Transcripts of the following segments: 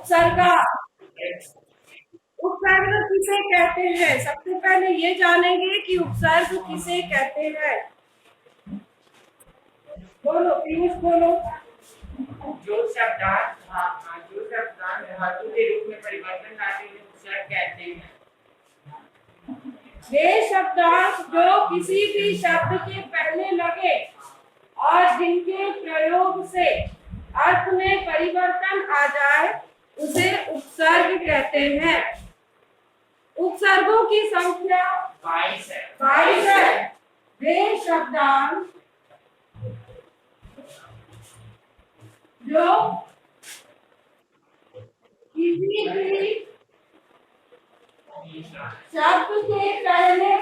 उपसर्गा। उपसर्ग किसे कहते हैं? सबसे पहले ये जानेंगे कि उपसर्ग किसे कहते हैं। बोलो पीयूष, बोलो। जो शब्दार्थ धातु के रूप में परिवर्तन लाते हैं उपसर्ग कहते हैं। वे शब्दार्थ जो किसी भी शब्द के पहले लगे और जिनके प्रयोग से अर्थ में परिवर्तन आ जाए उसे उपसर्ग कहते हैं। उपसर्गों की संख्या 22 है। वे शब्दार्थ जो किसी भी शब्द के पहले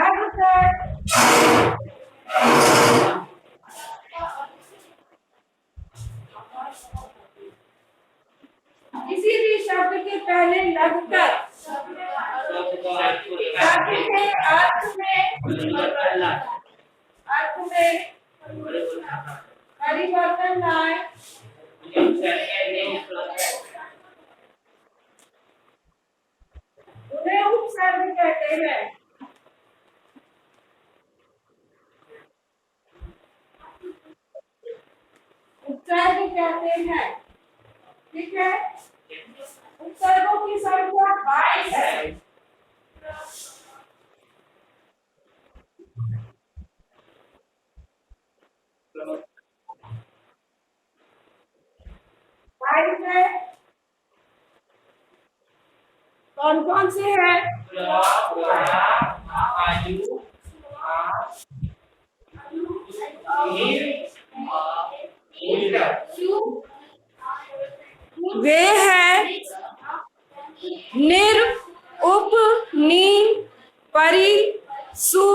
लगकर किसी भी शब्द के पहले लगकर अर्थ में परिवर्तन लाए उन्हें उपसर्ग कहते हैं। उपसर्ग कहते हैं, ठीक है। उपसर्गों की संख्या 22 है। कौन कौन से हैं? वे हैं निर, उप, नी, परि, सु,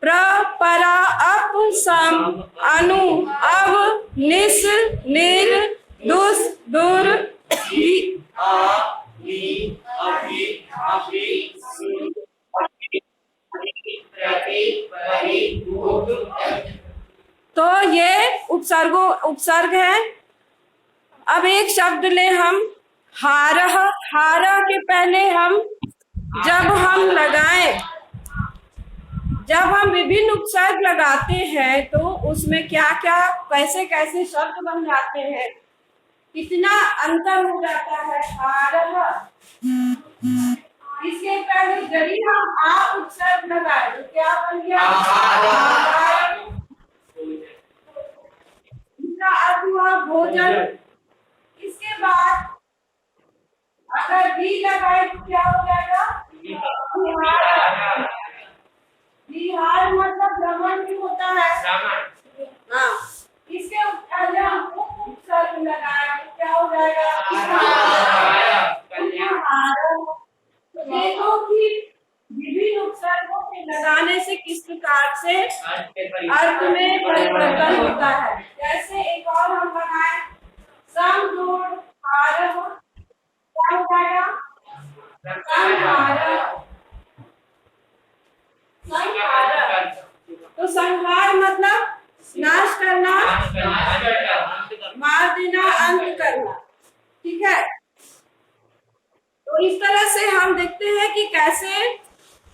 प्र, परा, अप, सम, अनु, अव, निस, निर, दुस, दुर, तो ये उपसर्ग है। अब एक शब्द ले हम हारह। हारह के पहले जब हम विभिन्न उपसर्ग लगाते हैं तो उसमें क्या क्या कैसे कैसे शब्द बन जाते हैं, कितना अंतर हो जाता है। हारह, इसके पहले यदि हम आ उपसर्ग लगाए तो क्या बन गया? इसका अर्थ हुआ भोजन। इसके बाद अगर बी लगाए तो क्या हो जाएगा? बिहार मतलब भ्रमण भी होता है। हाँ, इसके पहले हम उपसर्ग लगाए तो क्या हो जाएगा? देखो कि विभिन्न उपसर्गों के लगाने से किस प्रकार से अर्थ में परिवर्तन होता है। जैसे एक और हम लगाए सम जोड़ हारह, क्या हो जाएगा? संहार। तो संहार मतलब नाश करना, मार देना, अंत करना, ठीक है। तो इस तरह से हम देखते हैं कि कैसे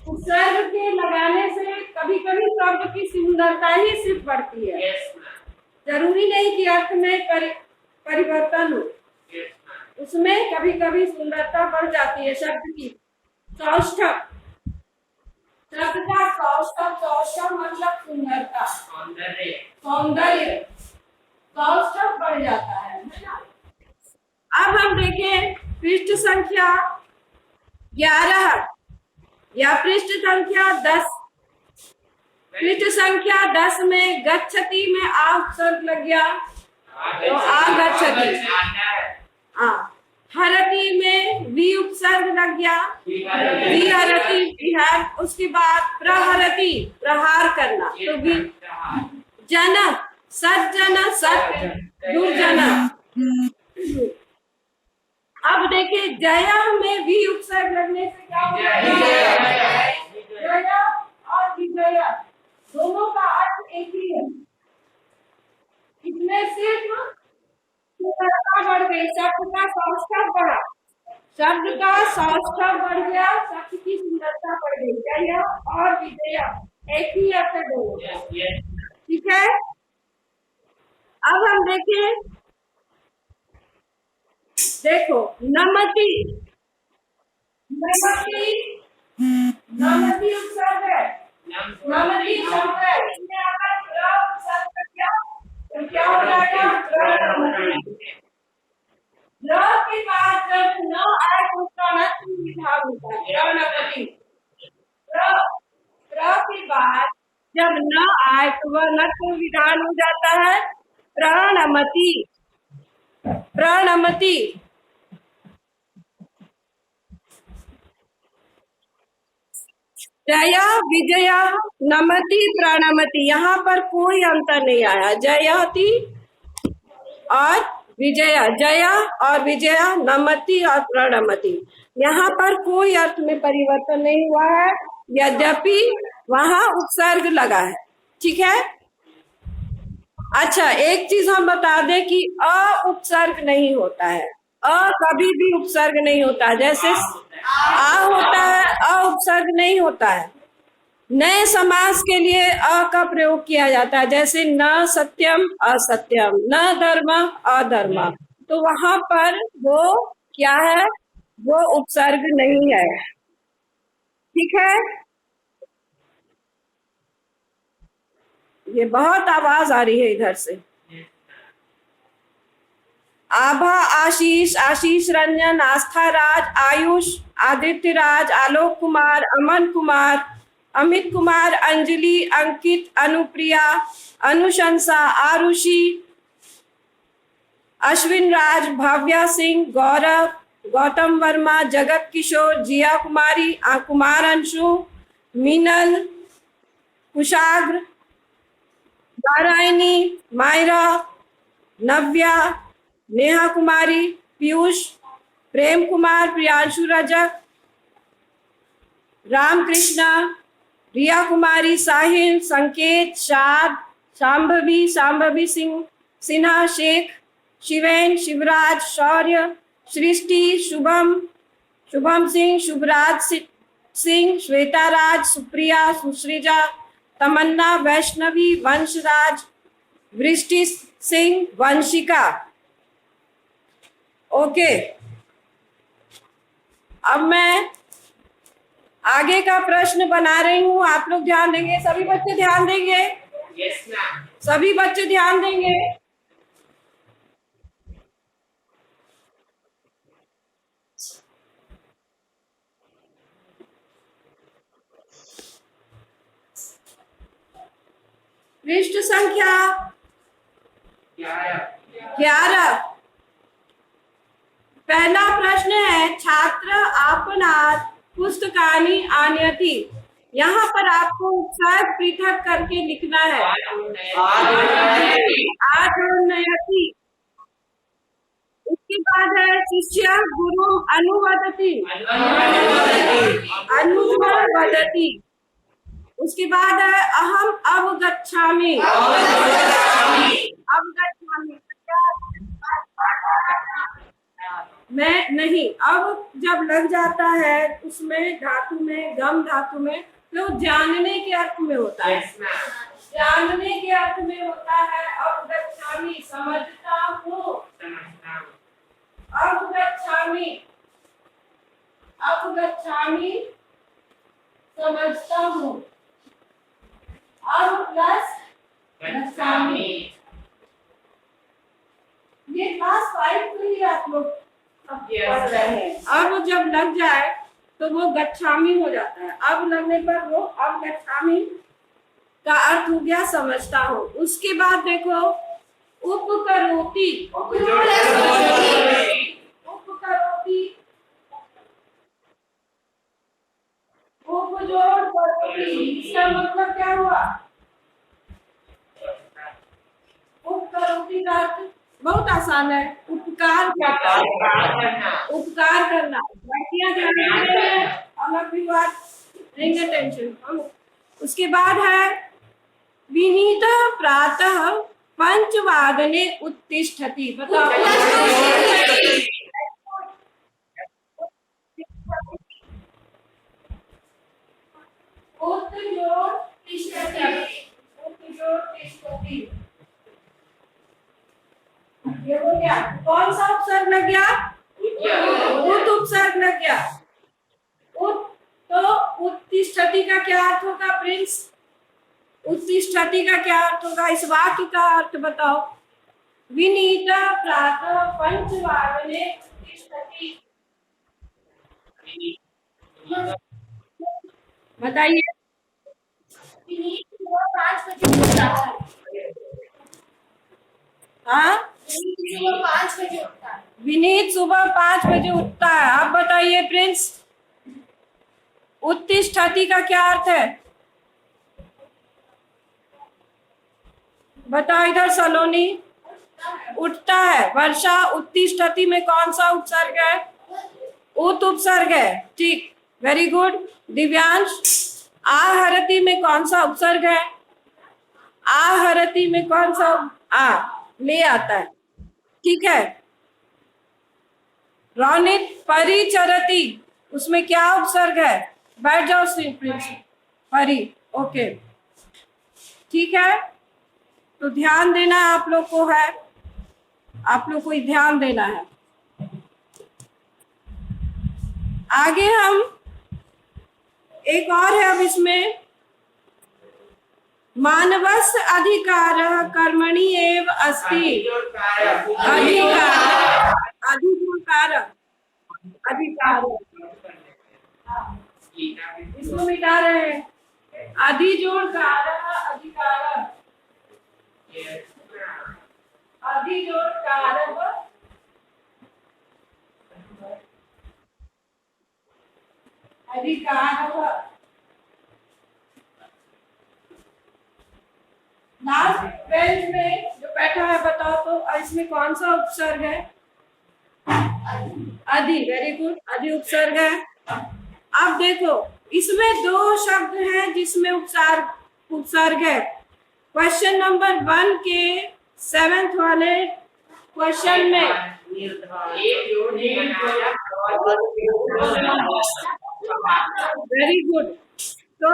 उपसर्ग के लगाने से कभी कभी शब्द की सुंदरता ही सिर्फ बढ़ती है। जरूरी नहीं कि अर्थ में परिवर्तन हो, उसमें कभी कभी सुंदरता बढ़ जाती है शब्द की। सौष्ठव, शब्द का सौष्ठव मतलब सुंदरता, सौंदर्य, सौष्ठव बढ़ जाता है ना। अब हम देखें पृष्ठ संख्या 11 या पृष्ठ संख्या 10। पृष्ठ संख्या 10 में गच्छति में आ उपसर्ग लग गया तो आगच्छति। हरति में वी उपसर्ग लग गया, विहरति विहार। उसके बाद प्रहरति प्रहार करना, तो जन, सज्जन, सत्य, दुर्जन। अब देखिए जया में भी उपसर्ग लगने से क्या होगा? जया और विजया दोनों का इसमें सिर्फ सुंदरता बढ़ गई, शब्द का सौष्ठव बढ़ा, शब्द का सौष्ठव बढ़ गया, शब्द की सुंदरता बढ़ गई। जय और विजय एक ही अर्थ है दोनों का। ठीक है, अब हम देखें, देखो नमति, नमति, नमति उपसर्ग है, नमति शब्द है, इसमें अगर प्र उपसर्ग क्या, तो क्या हो जाएगा? प्रणमति। र के बाद जब न आए तो उसका नत्व विधान होता है, प्रणमति। प्र के बाद जब न आए तो वह नत्व विधान हो जाता है प्रणमति, प्रणमति। जय विजय नमति प्रणमति, यहाँ पर कोई अंतर नहीं आया, जयति और विजय, जय और विजय, नमति और प्रणमति, यहाँ पर कोई अर्थ में परिवर्तन नहीं हुआ है, यद्यपि वहां उपसर्ग लगा है। ठीक है, अच्छा एक चीज हम बता दें कि अ उपसर्ग नहीं होता है, अ कभी भी उपसर्ग नहीं होता है, जैसे आ होता है अ उपसर्ग नहीं होता है। नए समास के लिए अ का प्रयोग किया जाता है, जैसे न सत्यम असत्यम, न धर्म अधर्म, तो वहां पर वो क्या है, वो उपसर्ग नहीं है। ठीक है, ये बहुत आवाज आ रही है इधर से। आभा, आशीष, आशीष रंजन, आस्था राज, आयुष, आदित्य राज, आलोक कुमार, अमन कुमार, अमित कुमार, अंजलि, अंकित, अनुप्रिया, अनुशंसा, आरुषि, अश्विन राज, भाव्या सिंह, गौरव, गौतम वर्मा, जगत किशोर, जिया कुमारी, कुमार अंशु, मीनल, कुशाग्र, नारायणी, मायरा, नव्या, नेहा कुमारी, पीयूष, प्रेम कुमार, प्रियांशु रजक, रामकृष्णा, रिया कुमारी, साहिल, संकेत, शाद, शांभवी, शांभवी सिंह, सिन्हा, शेख, शिवेन, शिवराज, शौर्य, सृष्टि, शुभम, शुभम सिंह, शुभराज सिंह, श्वेता राज, सुप्रिया, सुश्रीजा, तमन्ना, वैष्णवी, वंशराज, वृष्टि सिंह, वंशिका। ओके, अब मैं आगे का प्रश्न बना रही हूँ, आप लोग ध्यान देंगे, सभी बच्चे ध्यान देंगे? Yes ma'am. सभी बच्चे ध्यान देंगे? पृष्ठ संख्या 11। पहला प्रश्न है, छात्र आपनात् पुस्तकानि आनयति, यहाँ पर आपको उपसर्ग पृथक करके लिखना है, आनयति। उसके बाद है शिष्य गुरु अनुवदति, अनुवदति। उसके बाद है अहम अवगच्छामि, अवगच्छामि, मैं नहीं, अब जब लग जाता है उसमें धातु में, गम धातु में, तो जानने के अर्थ में होता है, जानने के अर्थ में होता है। अवगच्छामि समझता हूँ, अवगच्छामि, अवगच्छामि समझता हूँ, अब प्लस गच्छामि। ये क्लास 5 के लिए आप लोग पढ़ रहे हैं। अब जब लग जाए तो वो गच्छामि हो जाता है, अब लगने पर वो अब गच्छामि का अर्थ हो गया समझता हूँ। उसके बाद देखो उपकरोति, उपकरोति, उपजोड़ करोति, इसका मतलब क्या हुआ? उपकरोति का अर्थ बहुत आसान है, उपकार करना, उपकार करना। बाकियां जानते हैं, अलग भी बात, नहीं टेंशन। उसके बाद है विनीत प्रातः पंचवादने उत्तिष्ठति, बताओ। ये हो गया। कौन सा उपसर्ग लग गया? उत उपसर्ग लग गया। उत, तो उत्तिष्ठति का क्या अर्थ होगा प्रिंस? उत्तिष्ठति का क्या अर्थ होगा? इस वाक्य का अर्थ बताओ। विनीता प्रातः पंचवादने उत्तिष्ठति, बताइए। विनीत सुबह 5 बजे उठता है। हाँ, विनीत सुबह 5 बजे उठता है। विनीत सुबह 5 बजे उठता है। आप बताइए प्रिंस, उत्तिष्ठति का क्या अर्थ है? बताओ इधर सलोनी। उठता है। वर्षा, उत्तिष्ठति में कौन सा उपसर्ग है? उत उपसर्ग है। ठीक, वेरी गुड। दिव्यांश, आहरति में कौन सा उपसर्ग है? आहरति में कौन सा आ ले आता है? ठीक है। रौनित, परिचरति, उसमें क्या उपसर्ग है? बैठ जाओ प्रिंस। परी, ओके, ठीक है। तो ध्यान देना आप लोग को है, आप लोग को ही ध्यान देना है। आगे हम एक और है अब इसमें, मानवस्य अधिकारः कर्मणि एव अस्ति। अधिकार, अधिकार, अधिकार, इसको मिटा रहे हैं। अधिजोड़ कारः अधिकारः, अधिजोड़ कारः अधिकारः। लास्ट बेंच में जो बैठा है बताओ तो इसमें कौन सा उपसर्ग है? अधि, वेरी गुड, अधि उपसर्ग है। अब देखो इसमें दो शब्द हैं जिसमें उपसर्ग है। क्वेश्चन नंबर 1 के 7th वाले क्वेश्चन में वेरी गुड। तो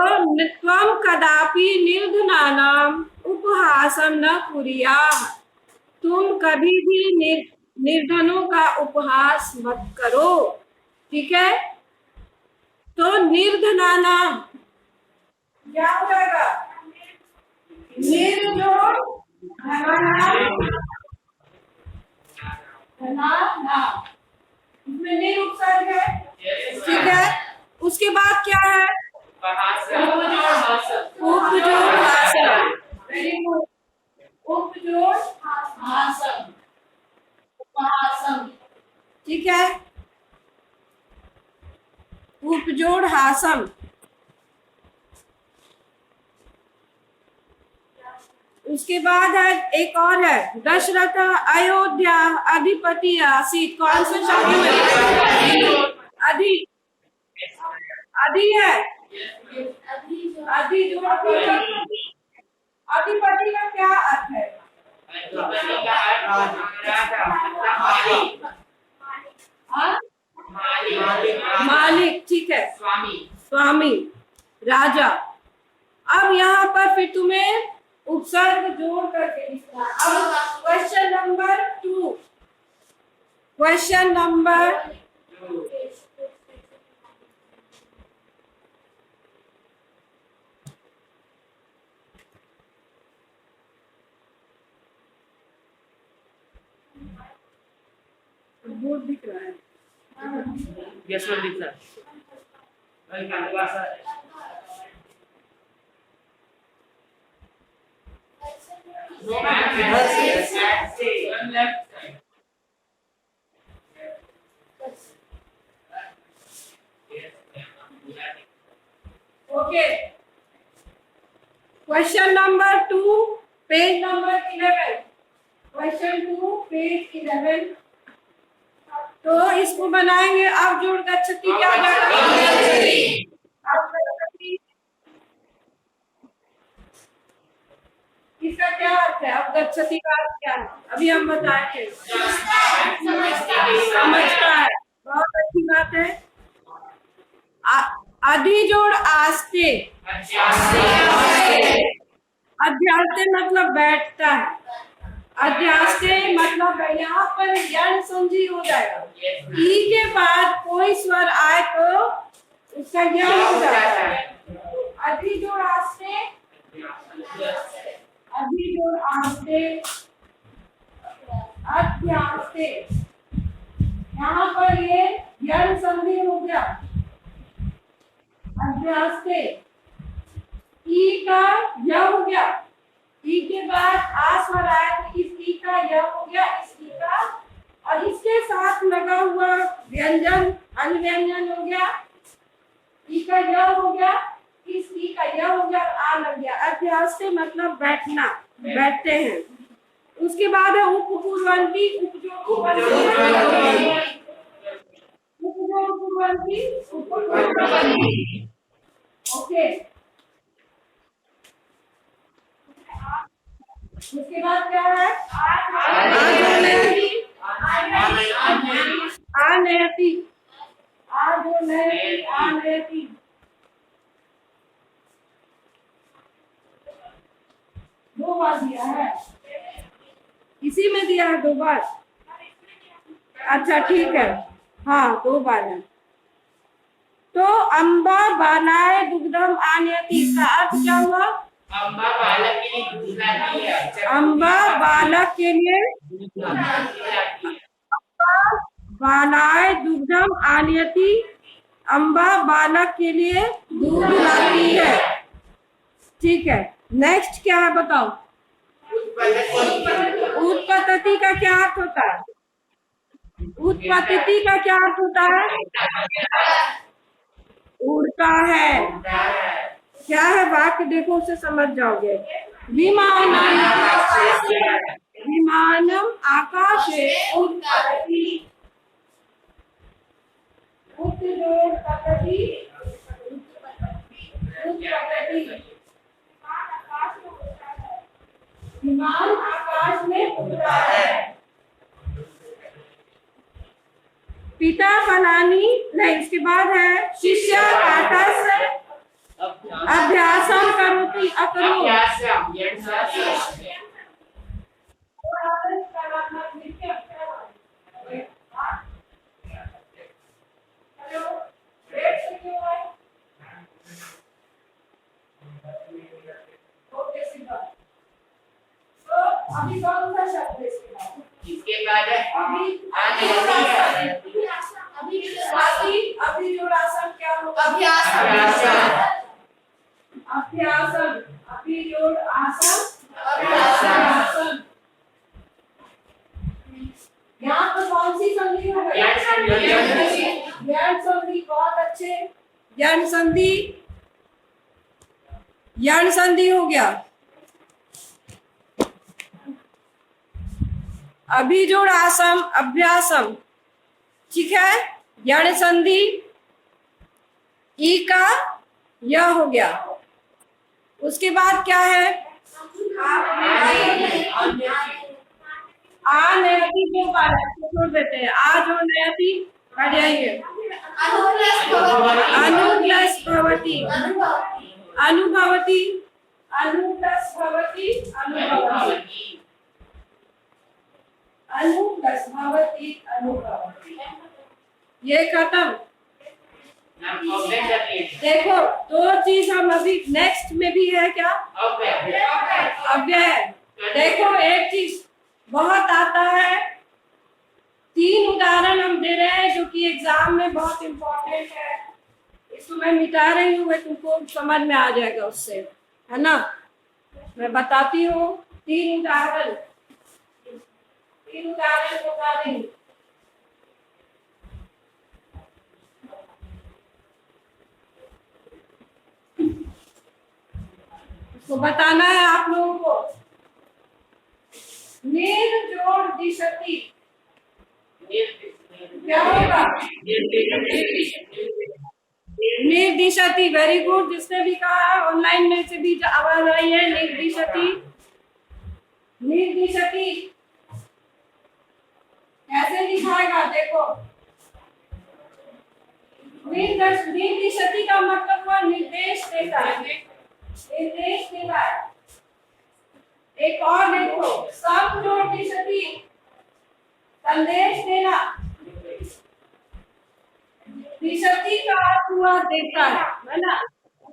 त्वम कदापि निर्धनानाम उपहासम न कुर्याः, तुम कभी भी निर्धनों का उपहास मत करो। ठीक है, तो निर्धनानाम क्या हो जाएगा? निर्जोड़ धनानाम, इसमें निर उपसर्ग है। ठीक है, उसके बाद क्या है? उपजोड़ हासम, वेरी गुड, उपजोड़ हासम, उपहासम। ठीक है, उपजोड़ हासम। उसके बाद है एक और है, दशरथ अयोध्या अधिपति आसीत। कौन सा शब्द है? अधि, अधि है। अधि जोड़ अधिपति का क्या अर्थ है? मालिक। ठीक है, स्वामी, राजा। अब यहाँ पर फिर तुम्हें उपसर्ग जोड़ करके लिखना। अब question number 2, question number board दिख रहा है। Yes, sir, sir. Okay, question number 2 page number 11, question 2 page 11। तो इसको बनाएंगे। अब जोड़ गच्छति क्या हो जाएगा? इसका क्या अर्थ है? अवगच्छति का अर्थ क्या है? अभी हम बताए थे। समझता है, बहुत अच्छी बात है। अधिजोड़ आस्ते, अध्यास्ते मतलब बैठता है, अध्यास्ते मतलब यहाँ पर यण संधि हो जाएगा। ई के बाद कोई स्वर आए तो उसका यण हो जाता है। अधिजोड़ आस्ते, अधिजोड़ आस्ते, अध्यास्ते, यहाँ पर ये यण संधि हो गया। अध्यास्ते, ई का य हो गया, ई के बाद आ स्वर आया तो इस ई का य हो गया, इस ई का, और इसके साथ लगा हुआ व्यंजन अनव्यंजन हो गया। ई का य हो गया, इस ई का य हो गया, आ लग गया। अध्यास्ते मतलब बैठना, बैठते हैं। उसके बाद है उपपूर्वंती, उपपूर्वंती। ओके, उसके बाद क्या है? आनयति, आनयति। दो बार दिया है, इसी में दिया है 2 बार। अच्छा ठीक है, हाँ 2 बार है। तो अम्बा बालाय दुग्धम आनयति, इसका अर्थ क्या हुआ? अम्बा बालक के लिए दूध लाती है। अम्बा बालक के लिए, बालाय दुग्धम आनयति, अम्बा बालक के लिए दूध लाती है। ठीक है, नेक्स्ट क्या है बताओ? उत्पत्ति का क्या अर्थ होता है? उत्पत्ति का क्या अर्थ होता है? उड़ता है। क्या है वाक्य? देखो उसे समझ जाओगे। विमानम, विमानम आकाशे उत्पतति, उत्पतति, उत्पतति। विमान आकाश में उड़ता है। पिता फलानी, नहीं इसके बाद है शिष्य पाठस्य अभ्यासम करोति अकरो। अभी कौन सा शब्द है इसके बाद? इसके बाद अभिजोड़ासन क्या होगा? अभ्यासम, अभ्यासम, अभिजोड़ आसन, अभ्यासम। यहाँ पर कौन सी संधि हो गई? यण संधि। बहुत अच्छे, यण संधि, यण संधि हो गया। अभिजोड़ आसम, अभ्यासम, ठीक है। यण संधि, ई का य हो गया। उसके बाद क्या है? आ नयति जो छोड़ देते हैं, आ जो नयति हट जाएंगे। अनुप्लस भवति, अनुभवति, अनुप्लस भवति, अनुभवति, अनुप्लस भवति, अनुभवति। ये खत्म। देखो 2 चीज हम अभी नेक्स्ट में भी है क्या? अव्यय। देखो एक चीज बहुत आता है, 3 उदाहरण हम दे रहे हैं जो कि एग्जाम में बहुत इम्पोर्टेंट है। इसको मैं मिटा रही हूँ, तुमको समझ में आ जाएगा उससे, है ना। मैं बताती हूँ 3 उदाहरण, 3 उदाहरण बता देंगे। इसको बताना है आप लोगों को। निर्जोड़ दिशति क्या होगा? निर्दिशति। वेरी गुड, जिसने भी कहा ऑनलाइन में से भी आवाज आई है निर्दिशति। निर्दिशति कैसे लिखाएगा देखो। निर्दिशति का मतलब हुआ निर्देश देता है, निर्देश देता है। एक और देखो, संजोदिशति संदेश देना, दिशति का अर्थ हुआ देता है ना।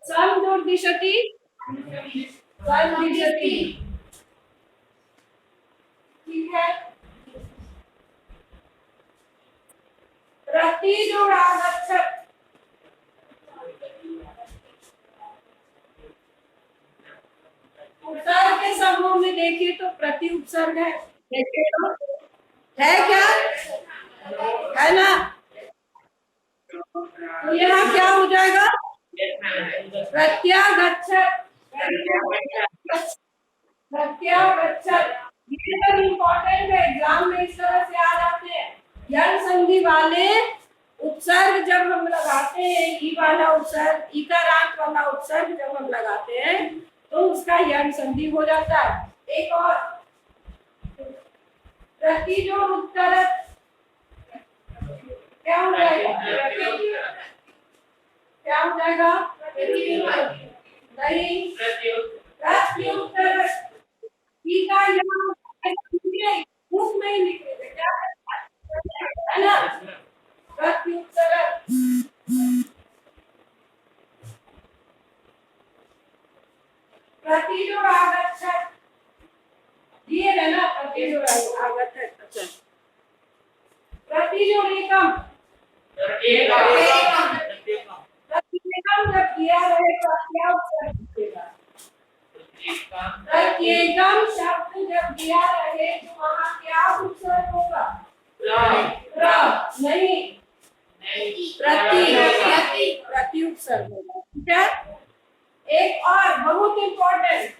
संजोदिशति संदिशति, ठीक है। प्रतिजोड़ागच्छत् उपसर्ग के समूह में देखिए तो प्रति उपसर्ग है, देखिए तो है क्या, है ना। तो यहाँ क्या हो जाएगा, प्रत्यागच्छत्, प्रत्यागच्छत्। ये इम्पोर्टेंट है, एग्जाम में इस तरह से आ जाते हैं। यण संधि वाले उपसर्ग जब हम लगाते हैं, ई वाला उपसर्ग, इकारांत वाला उपसर्ग जब हम लगाते हैं तो उसका यण संधि हो जाता है। एक और, प्रतिजोड़ उत्तरत क्या हो जाएगा, क्या हो जाएगा, नहीं, प्रत्युत्तरत। ई का यहाँ मुख में ही लिखेंगे, क्या है ना, प्रत्युत्तरत। प्रतिजोड़ आगच्छत्, दिए है ना, प्रतिजोड़ आगच्छत्। अच्छा, प्रतिजोड़ एकम, प्रत्येकम जब दिया रहेगा क्या उपसर्ग दिखेगा, प्रत्येकम शब्द जब दिया रहे तो वहाँ क्या उपसर्ग होगा, नहीं, प्रति उपसर्ग होगा, ठीक है। एक और बहुत इंपॉर्टेंट,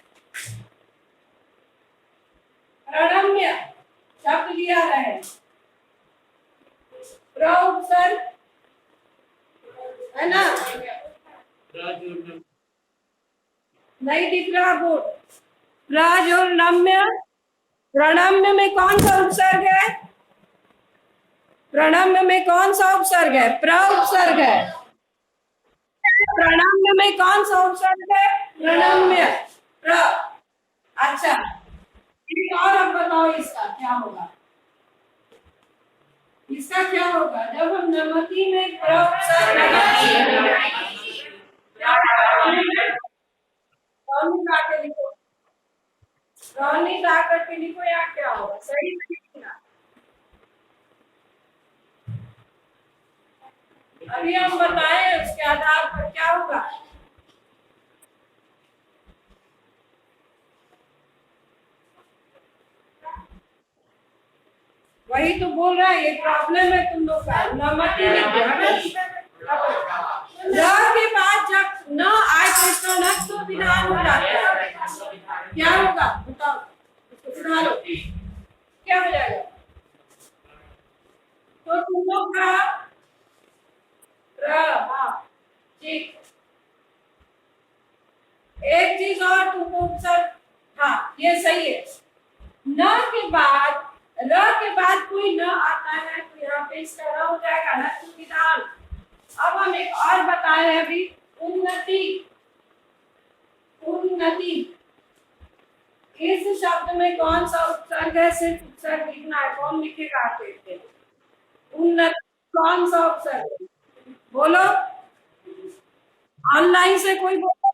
प्रणम्य शब्द दिया रहे, प्र उपसर्ग है ना, नहीं दिख रहा बोर्ड। प्राज और नम्य, प्रणम्य में कौन सा उपसर्ग है, प्रणम्य में कौन सा उपसर्ग है, प्र उपसर्ग है। प्रणम्य में कौन सा उपसर्ग है, प्रणम्य, प्र। अच्छा, एक और अब बताओ इसका क्या होगा, इसका क्या होगा जब हम नमति में प्र उपसर्ग लगाएंगे। लिखो, करके लिखो, या क्या होगा, सही लिखना। अभी हम बताएं उसके आधार पर क्या होगा। वही तो बोल रहा है, ये प्रॉब्लम है तुम लोग का। नमति के बाद जब न आए तो इसका नक्श तो विधान हो जाता है, क्या होगा बताओ, इसको सुना लो, क्या हो जाएगा। तो तुम लोग का ठीक, एक चीज और तुमको उपसर्ग, हाँ ये सही है। न के बाद, र के बाद कोई न आता है तो यहाँ पे इसका र हो जाएगा नक्श विधान। अब हम एक और बताए हैं अभी, उन्नति, उन्नति, इस शब्द में कौन सा उपसर्ग है, सिर्फ उपसर्ग लिखना है, कौन लिखेगा आप देखते हैं। उन्नति कौन सा उपसर्ग है, बोलो, ऑनलाइन से कोई बोलो,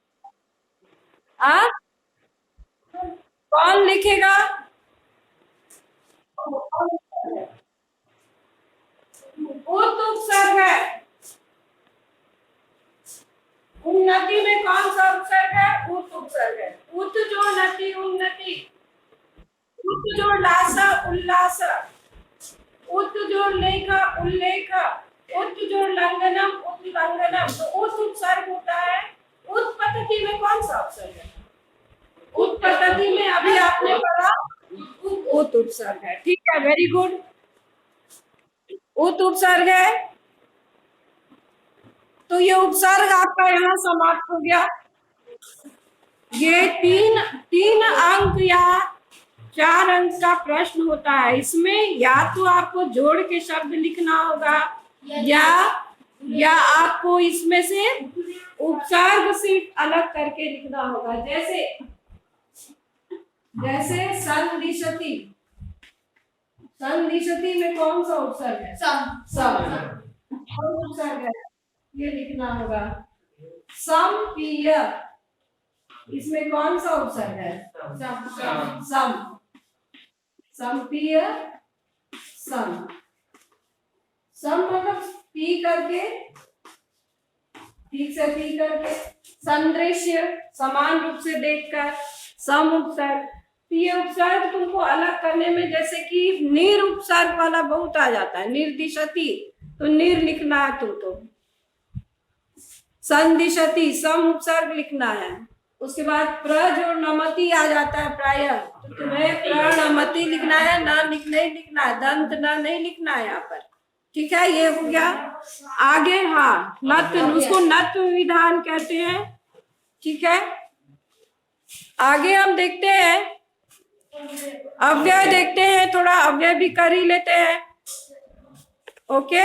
कौन लिखेगा, उत उपसर्ग है। उन्नति में कौन सा उपसर्ग है, उत उपसर्ग है। उत जो नति, उन्नति, उत जो लासा, उल्लास, उत जो लेख, उल्लेख, उत जो लंघनम, उल्लंघनम। तो उत उपसर्ग होता है। उत्पत्ति में कौन सा उपसर्ग है, उत्पत्ति में अभी आपने पढ़ा उत उपसर्ग है, ठीक है, वेरी गुड। उत उपसर्ग है, तो ये उपसर्ग आपका यहाँ समाप्त हो गया। ये तीन अंक या 4 अंक का प्रश्न होता है। इसमें या तो आपको जोड़ के शब्द लिखना होगा या आपको इसमें से उपसर्ग सिर्फ अलग करके लिखना होगा। जैसे संदिशति, संदिशति में कौन सा उपसर्ग है? सम। कौन उपसर्ग है? ये लिखना होगा। समपीय, इसमें कौन सा उपसर्ग है? सम। समपीय सम। सम मतलब पी करके, ठीक से पी करके। संदृश्य, समान रूप से देखकर। सम उपसर्ग, ये उपसर्ग तुमको अलग करने में जैसे कि निर उपसर्ग वाला बहुत आ जाता है। निर्दिशति तो निर लिखना है तुमको। संदिशति सम उपसर्ग लिखना है। उसके बाद प्र जो नमति आ जाता है प्रायः, तो तुम्हें प्रणमति लिखना है, न नहीं लिखना है, दंत न नहीं लिखना है यहाँ पर। ठीक है, ये हो गया। आगे हाँ नत्व, उसको नत्व विधान कहते हैं। ठीक है, आगे हम देखते हैं अव्यय देखते हैं, थोड़ा अव्यय भी कर ही लेते हैं। ओके,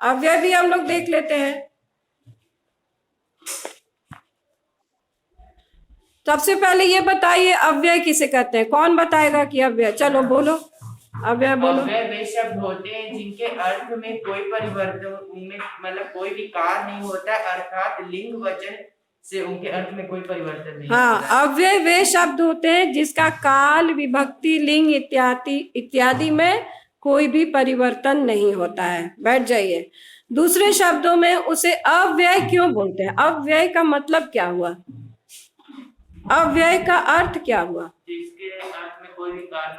अव्यय भी हम लोग देख लेते हैं। सबसे पहले ये बताइए अव्यय किसे कहते हैं? कौन बताएगा कि अव्यय? चलो बोलो, अव्यय बोलो। अव्यय वे शब्द होते हैं जिनके अर्थ में कोई परिवर्तन, उनमें मतलब कोई विकार नहीं होता, अर्थात लिंग वचन से उनके अर्थ में कोई परिवर्तन नहीं होता। हाँ, अव्यय वे शब्द होते हैं जिसका काल, विभक्ति, लिंग इत्यादि में कोई भी परिवर्तन नहीं होता है। बैठ जाइए। दूसरे शब्दों में उसे अव्यय क्यों बोलते हैं? अव्यय का मतलब क्या हुआ? अव्यय का अर्थ क्या हुआ? जिसके अर्थ में कोई विकार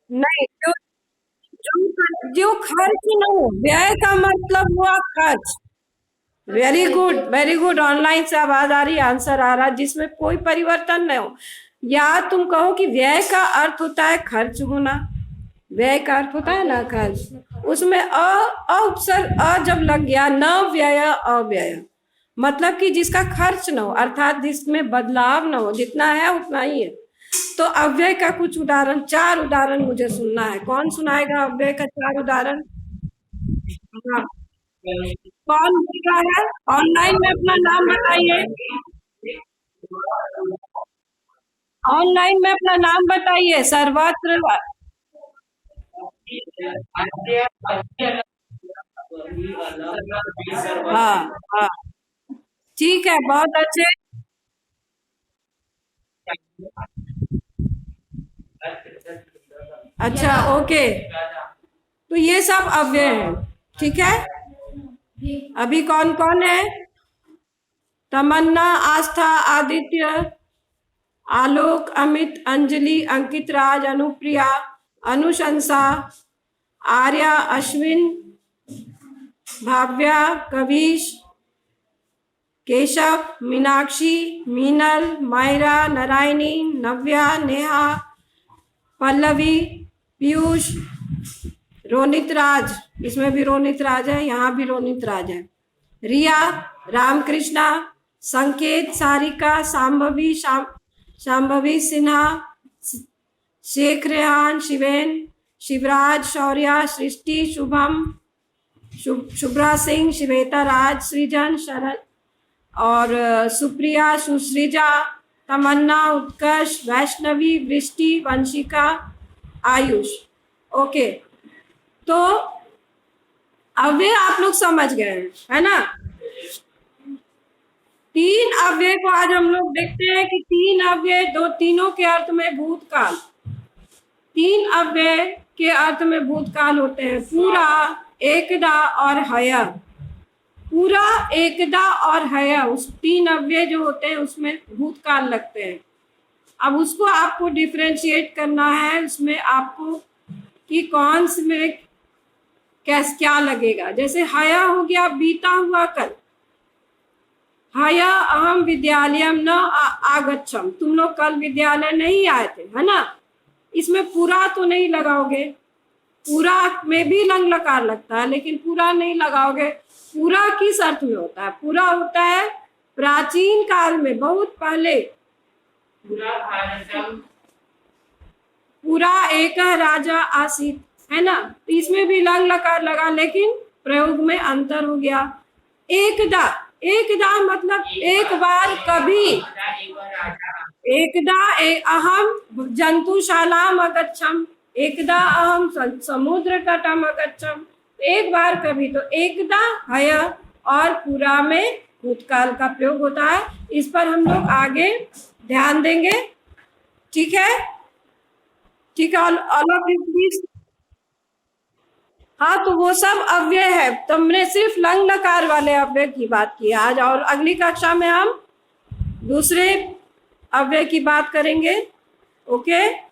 नहीं, जो खर्च न हो। व्यय का मतलब हुआ खर्च। Very good, very good. Online से आवाज आ रही, आंसर आ रहा, जिसमें कोई परिवर्तन न हो। या तुम कहो कि व्यय का अर्थ होता है खर्च होना। व्यय का अर्थ होता है ना खर्च। उसमें अ उपसर्ग अ जब लग गया, न व्यय अव्यय, मतलब कि जिसका खर्च न हो, अर्थात जिसमें बदलाव न हो, जितना है उतना ही है। तो अव्यय का कुछ उदाहरण, 4 उदाहरण मुझे सुनना है। कौन सुनाएगा अव्यय का 4 उदाहरण? हाँ, कौन बोल रहा है? ऑनलाइन में अपना नाम बताइए। ऑनलाइन में अपना नाम बताइए सर्वत्र। हाँ हाँ, ठीक है, बहुत अच्छे। अच्छा, ओके, तो ये सब अव्यय है। ठीक है, अभी कौन कौन है? तमन्ना, आस्था, आदित्य, आलोक, अमित, अंजलि, अंकित राज, अनुप्रिया, अनुशंसा, आर्या, अश्विन, भाव्या, कविश, केशव, मीनाक्षी, मीनल, मायरा, नारायणी, नव्या, नेहा, पल्लवी, पीयूष, रोनित राज, इसमें भी रोनित राज है, यहाँ भी रोनित राज है, रिया, रामकृष्णा, संकेत, सारिका, शांभवी सिन्हा, शेख रेहान, शिवेन, शिवराज, शौर्या, सृष्टि, शुभम, शुभ्रा सिंह, श्वेता राज, सृजन, शरण और सुप्रिया, सुश्रीजा, तमन्ना, उत्कर्ष, वैष्णवी, वृष्टि, वंशिका, आयुष। ओके, तो अव्यय आप लोग समझ गए हैं, है ना? 3 अव्यय को आज हम लोग देखते हैं कि 3 अव्यय, तीनों के अर्थ में भूतकाल। 3 अव्यय के अर्थ में भूतकाल होते हैं, पूरा, एकदा और हय। पूरा, एकदा और हय, उस 3 अव्यय जो होते हैं उसमें भूतकाल लगते हैं। अब उसको आपको डिफरेंशिएट करना है, उसमें आपको कि कौन से में क्या लगेगा। जैसे हय हो गया बीता हुआ कल। हय अहम विद्यालयम न आगच्छम, तुम लोग कल विद्यालय नहीं आए थे, है ना? इसमें पूरा तो नहीं लगाओगे, पूरा में भी लंग लकार लगता है, लेकिन पूरा नहीं लगाओगे। पूरा किस अर्थ में होता है? पूरा होता है प्राचीन काल में, बहुत पहले। पूरा भारतम पुरा एक राजा आसीत, है ना। तो इसमें भी लंग लकार लगा, लेकिन प्रयोग में अंतर हो गया। एकदा, एकदा मतलब एक बार, कभी। एकदा अहम जंतुशालाम अगच्छम, एकदा अहम समुद्र तटम अगच्छम, एक बार कभी। तो एकदा हय और पूरा में भूतकाल का प्रयोग होता है। इस पर हम लोग आगे ध्यान देंगे, ठीक है। ठीक है, ऑल ऑफ यू प्लीज। हाँ, तो वो सब अव्यय है, तुमने सिर्फ लंग लकार वाले अव्यय की बात की आज, और अगली कक्षा में हम दूसरे अव्यय की बात करेंगे। ओके।